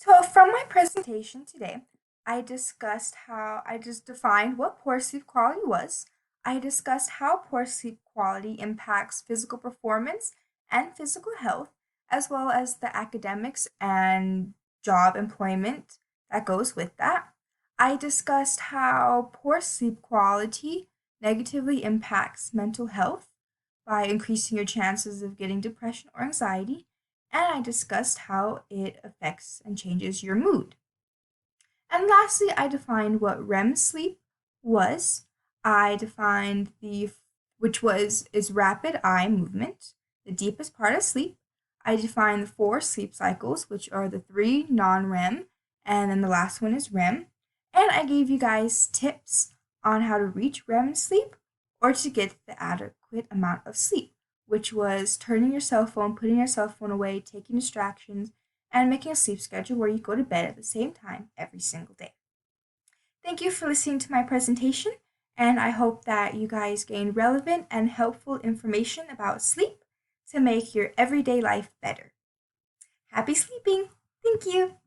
So, from my presentation today, I discussed how I just defined what poor sleep quality was. I discussed how poor sleep quality impacts physical performance and physical health, as well as the academics and job employment that goes with that. I discussed how poor sleep quality negatively impacts mental health by increasing your chances of getting depression or anxiety, and I discussed how it affects and changes your mood. And lastly, I defined what REM sleep was. I defined which was is rapid eye movement, the deepest part of sleep. I defined the four sleep cycles, which are the three non-REM, and then the last one is REM. And I gave you guys tips on how to reach REM sleep or to get the adequate amount of sleep, which was turning your cell phone, putting your cell phone away, taking distractions, and making a sleep schedule where you go to bed at the same time every single day. Thank you for listening to my presentation, and I hope that you guys gain relevant and helpful information about sleep to make your everyday life better. Happy sleeping! Thank you!